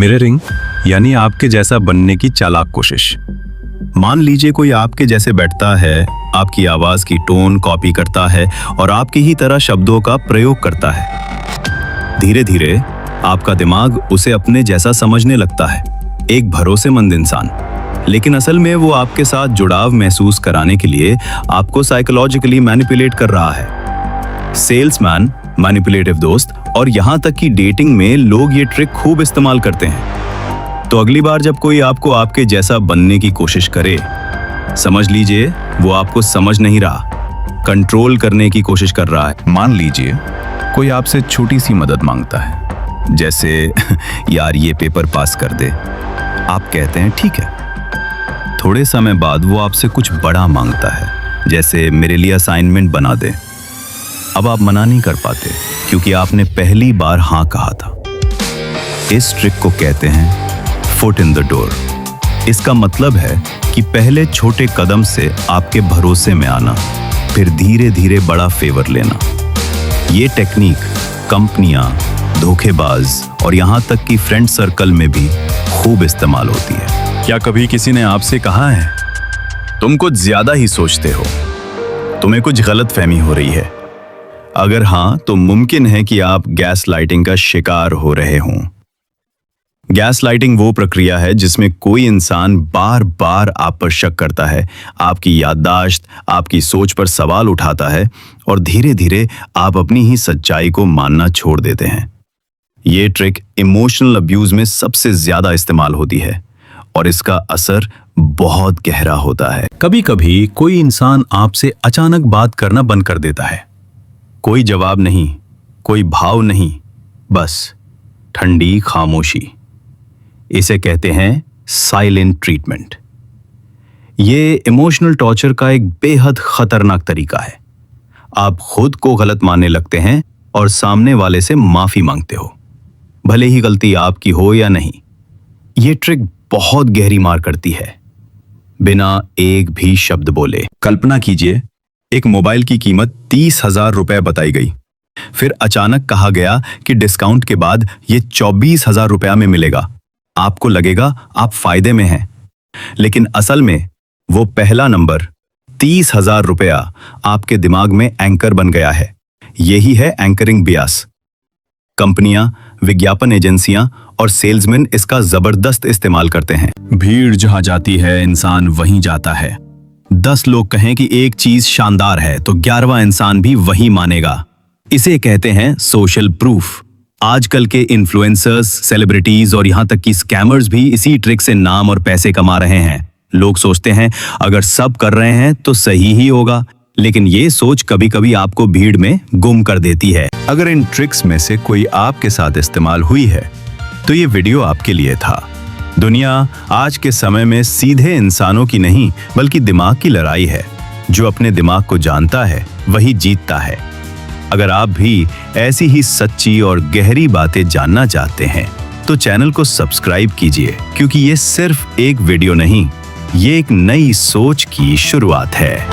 Mirroring यानी आपके जैसा बनने की चालाक कोशिश। मान लीजिए कोई आपके जैसे बैठता है, आपकी आवाज की टोन कॉपी करता है और आपकी ही तरह शब्दों का प्रयोग करता है। धीरे धीरे आपका दिमाग उसे अपने जैसा समझने लगता है, एक भरोसेमंद इंसान। लेकिन असल में वो आपके साथ जुड़ाव महसूस कराने के लिए आपको साइकोलॉजिकली मैनिपुलेट कर रहा है। सेल्समैन, मैनिपुलेटिव दोस्त और यहाँ तक कि डेटिंग में लोग ये ट्रिक खूब इस्तेमाल करते हैं। तो अगली बार जब कोई आपको आपके जैसा बनने की कोशिश करे, समझ लीजिए वो आपको समझ नहीं रहा, कंट्रोल करने की कोशिश कर रहा है। मान लीजिए कोई आपसे छोटी सी मदद मांगता है, जैसे यार ये पेपर पास कर दे। आप कहते हैं ठीक है। थोड़े समय बाद वो आपसे कुछ बड़ा मांगता है, जैसे मेरे लिए असाइनमेंट बना दे। अब आप मना नहीं कर पाते क्योंकि आपने पहली बार हाँ कहा था। इस ट्रिक को कहते हैं फुट इन द डोर। इसका मतलब है कि पहले छोटे कदम से आपके भरोसे में आना, फिर धीरे धीरे बड़ा फेवर लेना। ये टेक्निक कंपनियां, धोखेबाज और यहाँ तक कि फ्रेंड सर्कल में भी खूब इस्तेमाल होती है। क्या कभी किसी ने आपसे कहा है तुम कुछ ज्यादा ही सोचते हो, तुम्हें कुछ गलतफहमी हो रही है? अगर हाँ, तो मुमकिन है कि आप गैस लाइटिंग का शिकार हो रहे हों। गैस लाइटिंग वो प्रक्रिया है जिसमें कोई इंसान बार बार आप पर शक करता है, आपकी याददाश्त, आपकी सोच पर सवाल उठाता है और धीरे धीरे आप अपनी ही सच्चाई को मानना छोड़ देते हैं। ये ट्रिक इमोशनल अब्यूज में सबसे ज्यादा इस्तेमाल होती है और इसका असर बहुत गहरा होता है। कभी कभी कोई इंसान आपसे अचानक बात करना बंद कर देता है। कोई जवाब नहीं, कोई भाव नहीं, बस ठंडी खामोशी। इसे कहते हैं साइलेंट ट्रीटमेंट। ये इमोशनल टॉर्चर का एक बेहद खतरनाक तरीका है। आप खुद को गलत मानने लगते हैं और सामने वाले से माफी मांगते हो, भले ही गलती आपकी हो या नहीं। ये ट्रिक बहुत गहरी मार करती है, बिना एक भी शब्द बोले। कल्पना कीजिए एक मोबाइल की कीमत 30,000 रुपए बताई गई, फिर अचानक कहा गया कि डिस्काउंट के बाद ये 24,000 रुपया में मिलेगा। आपको लगेगा आप फायदे में हैं, लेकिन असल में वो पहला नंबर 30,000 रुपया आपके दिमाग में एंकर बन गया है। यही है एंकरिंग बियास। कंपनियां, विज्ञापन एजेंसियां और सेल्समैन इसका जबरदस्त इस्तेमाल करते हैं। भीड़ जहां जाती है, इंसान वहीं जाता है। 10 लोग कहें कि एक चीज शानदार है तो 11वां इंसान भी वही मानेगा। इसे कहते हैं सोशल प्रूफ। आजकल के इन्फ्लुएंसर्स, सेलिब्रिटीज और यहाँ तक कि स्कैमर्स भी इसी ट्रिक से नाम और पैसे कमा रहे हैं। लोग सोचते हैं अगर सब कर रहे हैं तो सही ही होगा, लेकिन ये सोच कभी कभी आपको भीड़ में गुम कर देती है। अगर इन ट्रिक्स में से कोई आपके साथ इस्तेमाल हुई है तो ये वीडियो आपके लिए था। दुनिया आज के समय में सीधे इंसानों की नहीं बल्कि दिमाग की लड़ाई है। जो अपने दिमाग को जानता है वही जीतता है। अगर आप भी ऐसी ही सच्ची और गहरी बातें जानना चाहते हैं तो चैनल को सब्सक्राइब कीजिए, क्योंकि ये सिर्फ एक वीडियो नहीं, ये एक नई सोच की शुरुआत है।